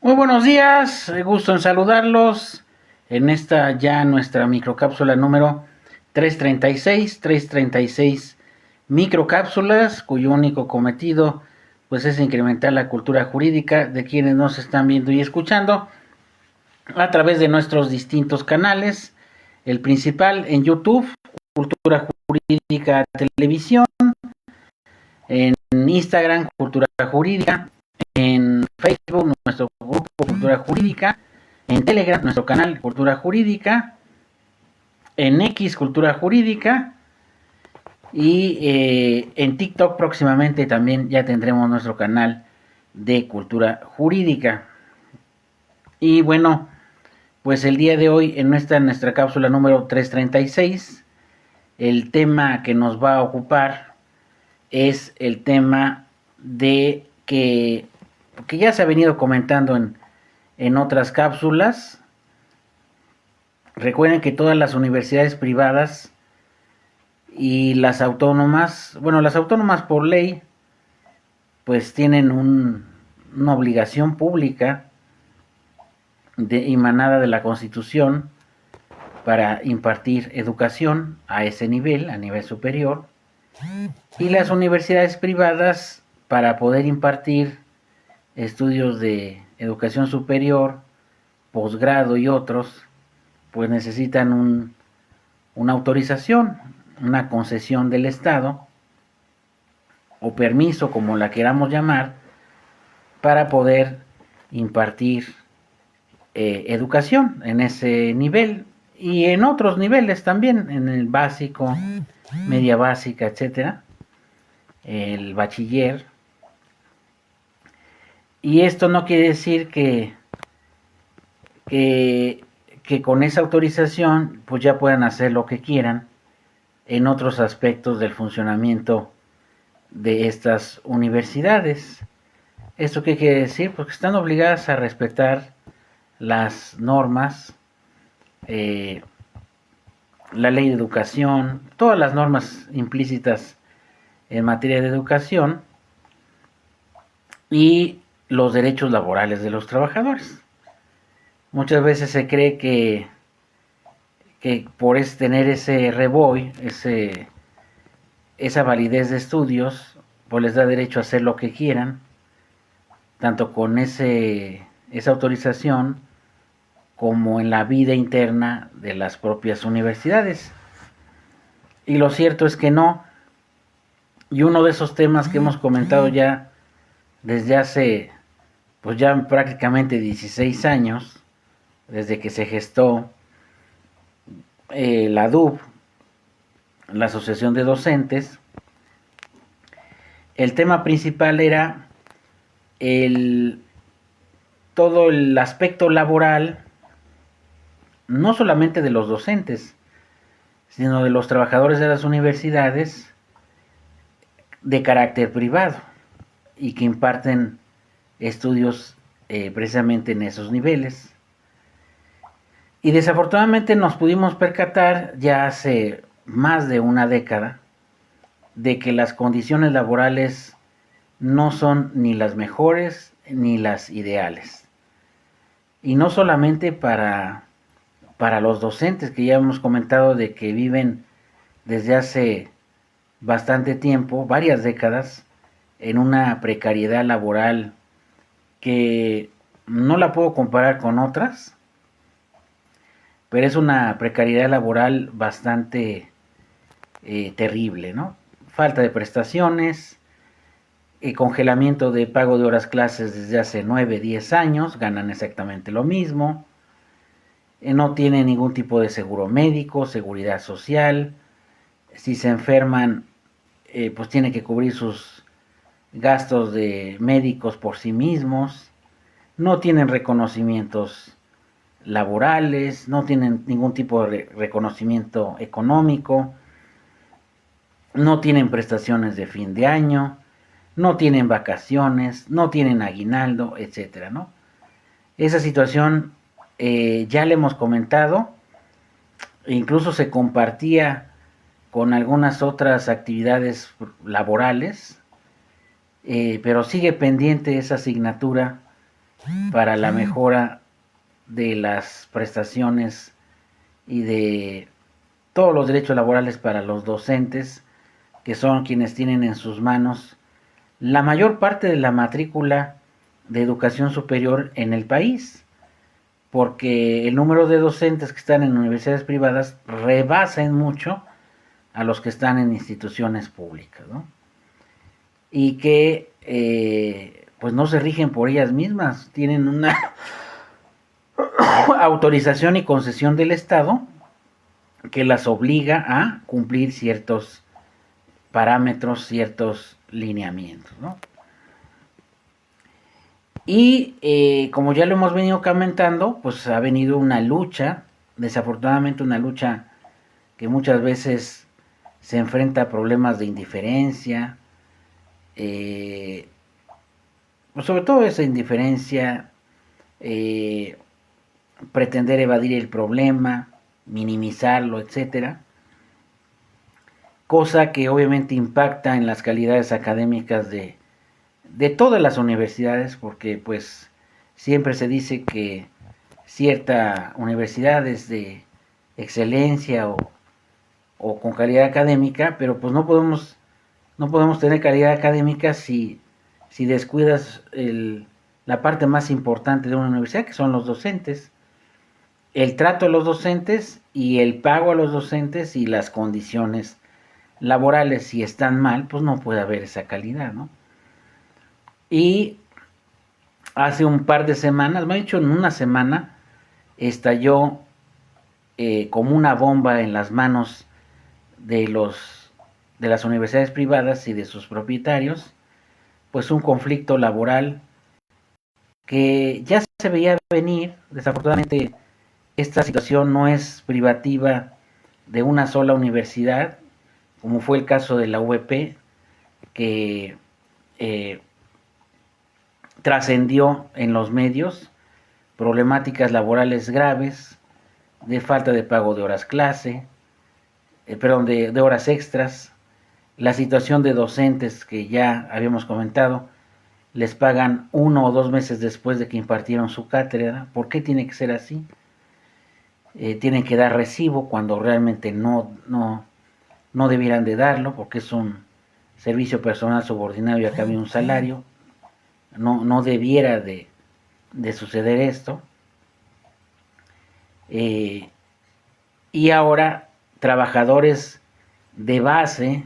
Muy buenos días, gusto en saludarlos en esta ya nuestra microcápsula número 336 microcápsulas cuyo único cometido pues es incrementar la cultura jurídica de quienes nos están viendo y escuchando a través de nuestros distintos canales, el principal en YouTube, Cultura Jurídica Televisión, en Instagram, Cultura Jurídica, en Facebook, nuestro grupo Cultura Jurídica, en Telegram, nuestro canal Cultura Jurídica, en X Cultura Jurídica y en TikTok próximamente también ya tendremos nuestro canal de Cultura Jurídica. Y bueno, pues el día de hoy en nuestra cápsula número 336, el tema que nos va a ocupar es el tema de que ya se ha venido comentando en otras cápsulas. Recuerden que todas las universidades privadas y las autónomas, bueno, las autónomas por ley, pues tienen una obligación pública emanada de la Constitución para impartir educación a ese nivel, a nivel superior, y las universidades privadas para poder impartir estudios de educación superior, posgrado y otros, pues necesitan una autorización, una concesión del Estado o permiso, como la queramos llamar, para poder impartir educación en ese nivel y en otros niveles también, en el básico, media básica, etcétera, el bachiller. Y esto no quiere decir que, que con esa autorización pues ya puedan hacer lo que quieran en otros aspectos del funcionamiento de estas universidades. ¿Esto qué quiere decir? Porque están obligadas a respetar las normas, eh, la ley de educación, todas las normas implícitas en materia de educación y los derechos laborales de los trabajadores. Muchas veces se cree que por tener ese reboy, esa validez de estudios, pues les da derecho a hacer lo que quieran, tanto con esa autorización como en la vida interna de las propias universidades. Y lo cierto es que no. Y uno de esos temas que hemos comentado ya desde hace, pues ya prácticamente 16 años, desde que se gestó la DUB, la Asociación de Docentes, el tema principal era el, todo el aspecto laboral, no solamente de los docentes, sino de los trabajadores de las universidades de carácter privado y que imparten estudios precisamente en esos niveles. Y desafortunadamente nos pudimos percatar ya hace más de una década de que las condiciones laborales no son ni las mejores ni las ideales. Y no solamente para los docentes, que ya hemos comentado de que viven desde hace bastante tiempo, varias décadas, en una precariedad laboral que no la puedo comparar con otras, pero es una precariedad laboral bastante terrible, ¿no? Falta de prestaciones, congelamiento de pago de horas clases desde hace 9, 10 años, ganan exactamente lo mismo, no tienen ningún tipo de seguro médico, seguridad social, si se enferman, pues tienen que cubrir sus gastos de médicos por sí mismos, no tienen reconocimientos laborales, no tienen ningún tipo de reconocimiento económico, no tienen prestaciones de fin de año, no tienen vacaciones, no tienen aguinaldo, etcétera, ¿no? Esa situación ya le hemos comentado, incluso se compartía con algunas otras actividades laborales, pero sigue pendiente esa asignatura para la mejora de las prestaciones y de todos los derechos laborales para los docentes, que son quienes tienen en sus manos la mayor parte de la matrícula de educación superior en el país, porque el número de docentes que están en universidades privadas rebasa en mucho a los que están en instituciones públicas, ¿no? Y que pues no se rigen por ellas mismas, tienen una autorización y concesión del Estado que las obliga a cumplir ciertos parámetros, ciertos lineamientos, ¿no? Y como ya lo hemos venido comentando, pues ha venido una lucha, desafortunadamente una lucha que muchas veces se enfrenta a problemas de indiferencia, pues sobre todo esa indiferencia, pretender evadir el problema, minimizarlo, etcétera, cosa que obviamente impacta en las calidades académicas de todas las universidades, porque pues siempre se dice que cierta universidad es de excelencia o con calidad académica, pero pues no podemos tener calidad académica si descuidas la parte más importante de una universidad, que son los docentes, el trato a los docentes y el pago a los docentes y las condiciones laborales. Si están mal, pues no puede haber esa calidad, ¿no? Y hace un par de semanas, me ha dicho en una semana, estalló como una bomba en las manos de las universidades privadas y de sus propietarios, pues un conflicto laboral que ya se veía venir. Desafortunadamente esta situación no es privativa de una sola universidad, como fue el caso de la UEP, que trascendió en los medios problemáticas laborales graves, de falta de pago de horas clase, de horas extras, la situación de docentes que ya habíamos comentado, les pagan 1 o 2 meses después de que impartieron su cátedra. ¿Por qué tiene que ser así? Tienen que dar recibo cuando realmente no debieran de darlo, porque es un servicio personal subordinado y a cambio de un salario. No debiera de suceder esto. Y ahora trabajadores de base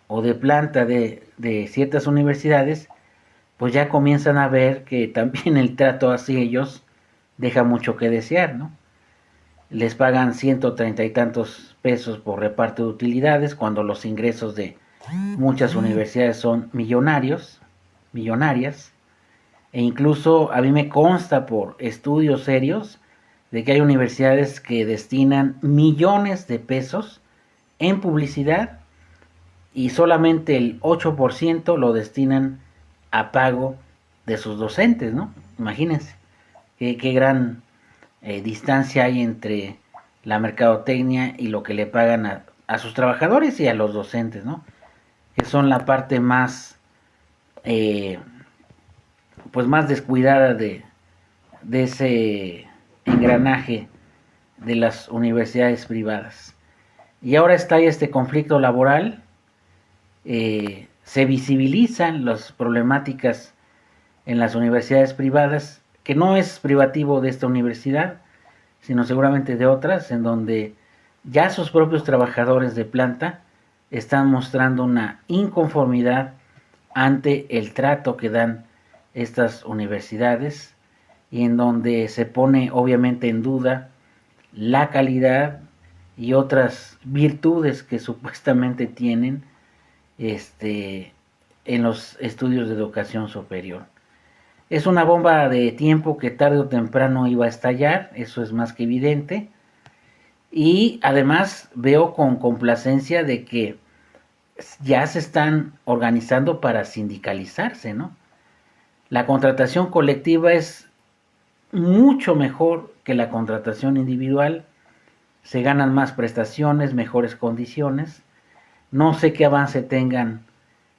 o de planta de ciertas universidades, pues ya comienzan a ver que también el trato hacia ellos deja mucho que desear, ¿no? Les pagan 130 y tantos pesos por reparto de utilidades, cuando los ingresos de muchas universidades son millonarias, e incluso a mí me consta por estudios serios de que hay universidades que destinan millones de pesos en publicidad y solamente el 8% lo destinan a pago de sus docentes, ¿no? Imagínense qué gran distancia hay entre la mercadotecnia y lo que le pagan a sus trabajadores y a los docentes, ¿no? Que son la parte más pues más descuidada de ese engranaje de las universidades privadas. Y ahora está este conflicto laboral, se visibilizan las problemáticas en las universidades privadas, que no es privativo de esta universidad, sino seguramente de otras, en donde ya sus propios trabajadores de planta están mostrando una inconformidad ante el trato que dan estas universidades, y en donde se pone obviamente en duda la calidad y otras virtudes que supuestamente tienen en los estudios de educación superior. Es una bomba de tiempo que tarde o temprano iba a estallar, eso es más que evidente, y además veo con complacencia de que ya se están organizando para sindicalizarse, ¿no? La contratación colectiva es mucho mejor que la contratación individual, se ganan más prestaciones, mejores condiciones. No sé qué avance tengan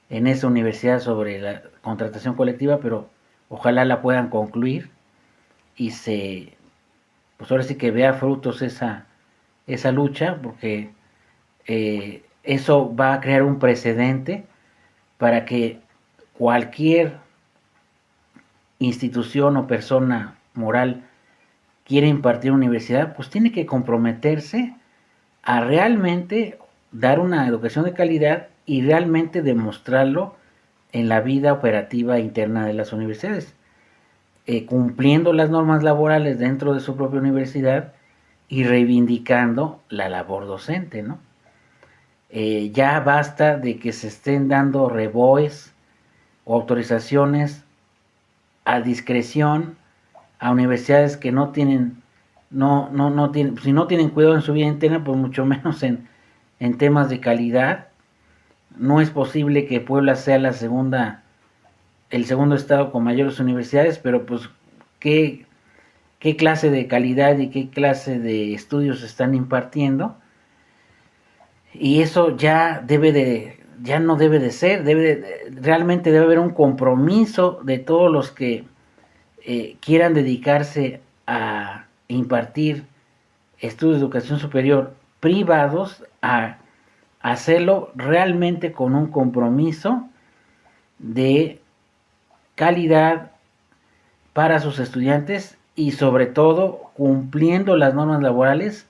en esa universidad sobre la contratación colectiva, pero ojalá la puedan concluir. y pues ahora sí que vea frutos esa lucha, porque eso va a crear un precedente para que cualquier institución o persona moral quiere impartir universidad, pues tiene que comprometerse a realmente dar una educación de calidad y realmente demostrarlo en la vida operativa interna de las universidades, cumpliendo las normas laborales dentro de su propia universidad y reivindicando la labor docente, ¿no? Ya basta de que se estén dando reboes o autorizaciones a discreción a universidades que no tienen, no tienen, si no tienen cuidado en su vida interna, pues mucho menos en temas de calidad. No es posible que Puebla sea el segundo estado con mayores universidades, pero pues qué clase de calidad y qué clase de estudios están impartiendo. Y eso ya no debe de ser, realmente debe haber un compromiso de todos los que quieran dedicarse a impartir estudios de educación superior privados, a hacerlo realmente con un compromiso de calidad para sus estudiantes y sobre todo cumpliendo las normas laborales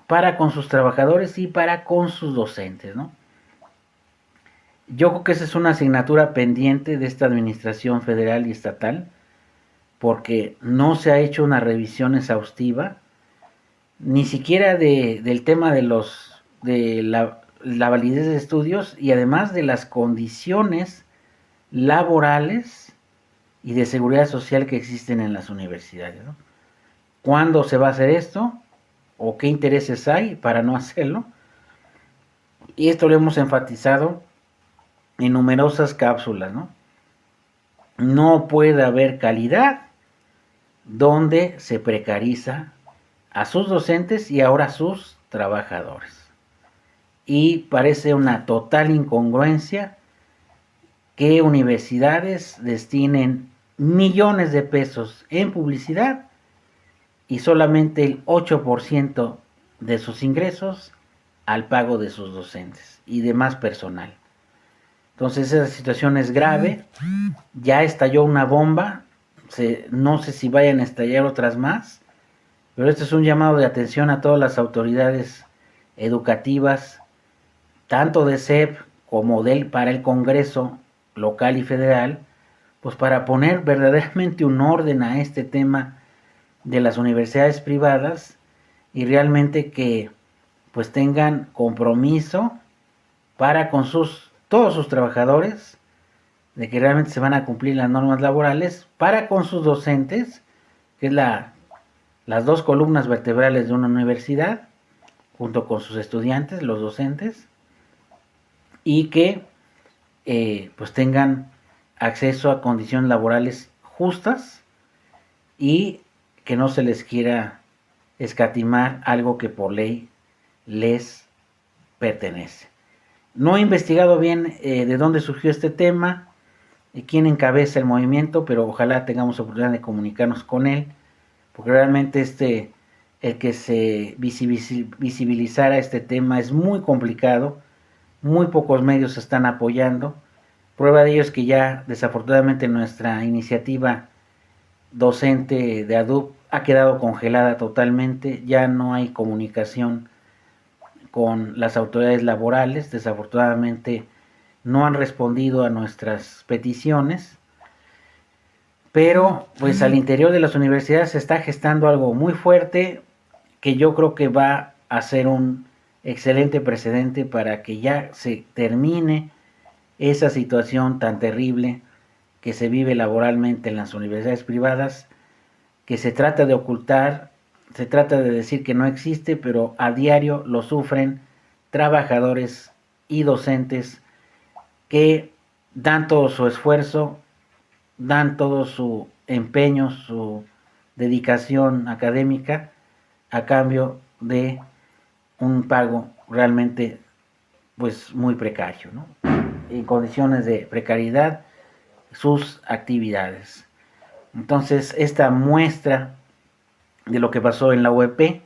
para con sus trabajadores y para con sus docentes, ¿no? Yo creo que esa es una asignatura pendiente de esta administración federal y estatal, porque no se ha hecho una revisión exhaustiva, ni siquiera del tema de la validez de estudios y además de las condiciones laborales y de seguridad social que existen en las universidades, ¿no? ¿Cuándo se va a hacer esto? ¿O qué intereses hay para no hacerlo? Y esto lo hemos enfatizado en numerosas cápsulas, ¿no? No puede haber calidad donde se precariza a sus docentes y ahora a sus trabajadores. Y parece una total incongruencia que universidades destinen millones de pesos en publicidad y solamente el 8% de sus ingresos al pago de sus docentes y demás personal. Entonces esa situación es grave, ya estalló una bomba, no sé si vayan a estallar otras más, pero este es un llamado de atención a todas las autoridades educativas, tanto de SEP como para el Congreso local y federal, pues para poner verdaderamente un orden a este tema de las universidades privadas y realmente que pues tengan compromiso para con todos sus trabajadores, de que realmente se van a cumplir las normas laborales, para con sus docentes, que es las dos columnas vertebrales de una universidad, junto con sus estudiantes, los docentes, y que pues tengan acceso a condiciones laborales justas y que no se les quiera escatimar algo que por ley les pertenece. No he investigado bien de dónde surgió este tema, quién encabeza el movimiento, pero ojalá tengamos oportunidad de comunicarnos con él, porque realmente el que se visibilizara este tema es muy complicado, muy pocos medios se están apoyando. Prueba de ello es que ya desafortunadamente nuestra iniciativa docente de ADUP ha quedado congelada totalmente, ya no hay comunicación con las autoridades laborales, desafortunadamente no han respondido a nuestras peticiones, pero pues al interior de las universidades se está gestando algo muy fuerte que yo creo que va a ser un excelente precedente para que ya se termine esa situación tan terrible que se vive laboralmente en las universidades privadas, que se trata de ocultar, se trata de decir que no existe, pero a diario lo sufren trabajadores y docentes que dan todo su esfuerzo, dan todo su empeño, su dedicación académica a cambio de un pago realmente pues muy precario, ¿no? En condiciones de precariedad sus actividades. Entonces, esta muestra de lo que pasó en la UEP,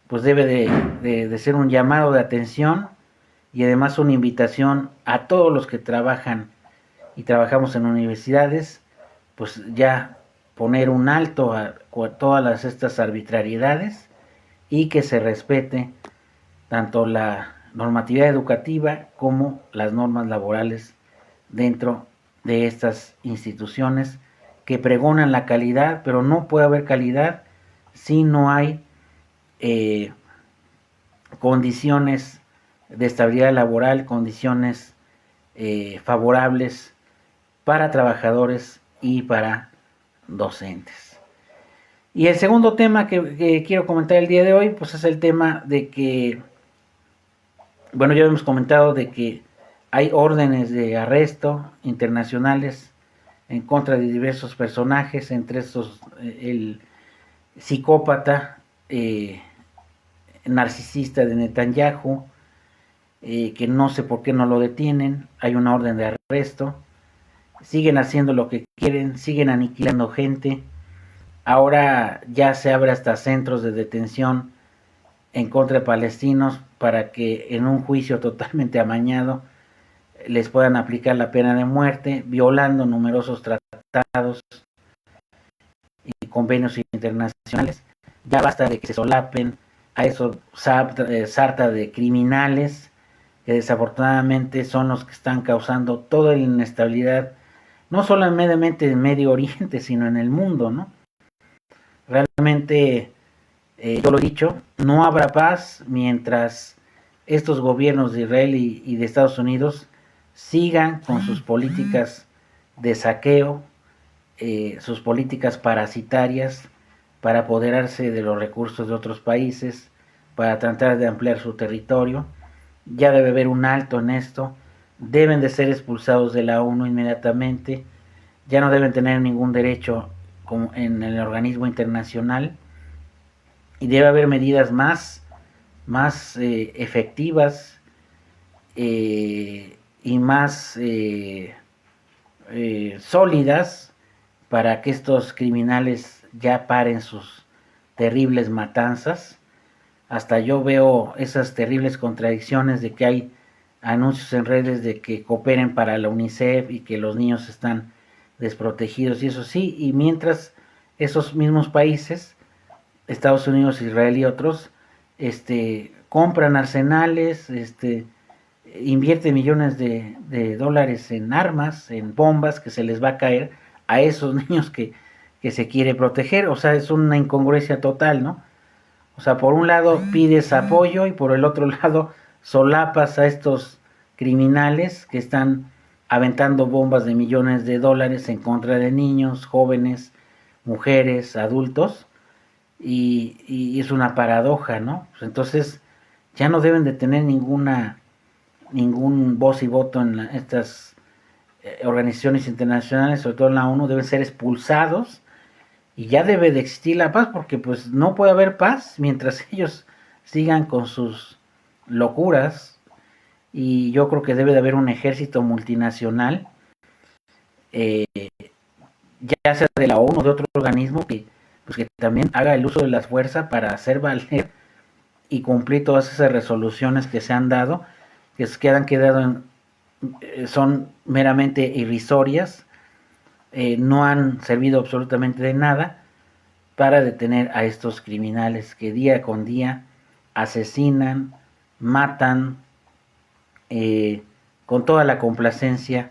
pues debe de ser un llamado de atención y además una invitación a todos los que trabajan y trabajamos en universidades, pues ya poner un alto a todas estas arbitrariedades y que se respete tanto la normatividad educativa como las normas laborales dentro de estas instituciones que pregonan la calidad, pero no puede haber calidad si no hay condiciones de estabilidad laboral, condiciones favorables para trabajadores y para docentes. Y el segundo tema que quiero comentar el día de hoy, pues es el tema de que, bueno, ya hemos comentado de que hay órdenes de arresto internacionales en contra de diversos personajes, entre estos el psicópata narcisista de Netanyahu, que no sé por qué no lo detienen, hay una orden de arresto, siguen haciendo lo que quieren, siguen aniquilando gente, ahora ya se abre hasta centros de detención en contra de palestinos para que en un juicio totalmente amañado les puedan aplicar la pena de muerte, violando numerosos tratados y convenios internacionales. Ya basta de que se solapen a esos sarta de criminales que desafortunadamente son los que están causando toda la inestabilidad, no solamente en Medio Oriente, sino en el mundo, ¿no? Realmente, yo lo he dicho, no habrá paz mientras estos gobiernos de Israel y de Estados Unidos sigan con sus políticas de saqueo, sus políticas parasitarias para apoderarse de los recursos de otros países, para tratar de ampliar su territorio. Ya debe haber un alto en esto, deben de ser expulsados de la ONU inmediatamente, ya no deben tener ningún derecho en el organismo internacional y debe haber medidas más efectivas y más sólidas para que estos criminales ya paren sus terribles matanzas. Hasta yo veo esas terribles contradicciones de que hay anuncios en redes de que cooperen para la UNICEF y que los niños están desprotegidos y eso sí, y mientras esos mismos países, Estados Unidos, Israel y otros, compran arsenales, invierte millones de dólares en armas, en bombas que se les va a caer a esos niños que se quiere proteger. O sea, es una incongruencia total, ¿no? O sea, por un lado pides apoyo y por el otro lado solapas a estos criminales que están aventando bombas de millones de dólares en contra de niños, jóvenes, mujeres, adultos, y es una paradoja, ¿no? Pues entonces ya no deben de tener ningún voz y voto en estas organizaciones internacionales, sobre todo en la ONU, deben ser expulsados y ya debe de existir la paz, porque pues no puede haber paz mientras ellos sigan con sus locuras, y yo creo que debe de haber un ejército multinacional, ya sea de la ONU o de otro organismo, que también haga el uso de la fuerza para hacer valer y cumplir todas esas resoluciones que se han dado, que son meramente irrisorias, no han servido absolutamente de nada para detener a estos criminales que día con día asesinan, matan, con toda la complacencia,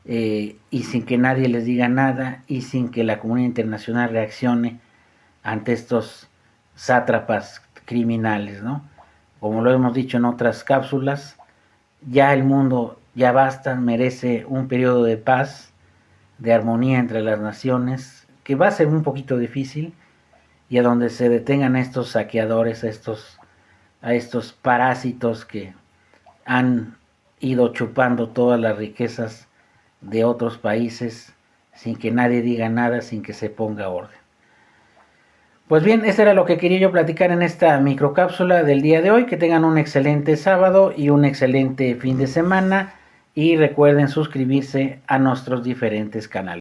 y sin que nadie les diga nada y sin que la comunidad internacional reaccione ante estos sátrapas criminales, ¿no? Como lo hemos dicho en otras cápsulas, ya el mundo ya basta, merece un periodo de paz, de armonía entre las naciones, que va a ser un poquito difícil, y a donde se detengan a estos saqueadores, a estos parásitos que han ido chupando todas las riquezas de otros países sin que nadie diga nada, sin que se ponga orden. Pues bien, eso era lo que quería yo platicar en esta microcápsula del día de hoy. Que tengan un excelente sábado y un excelente fin de semana, y recuerden suscribirse a nuestros diferentes canales.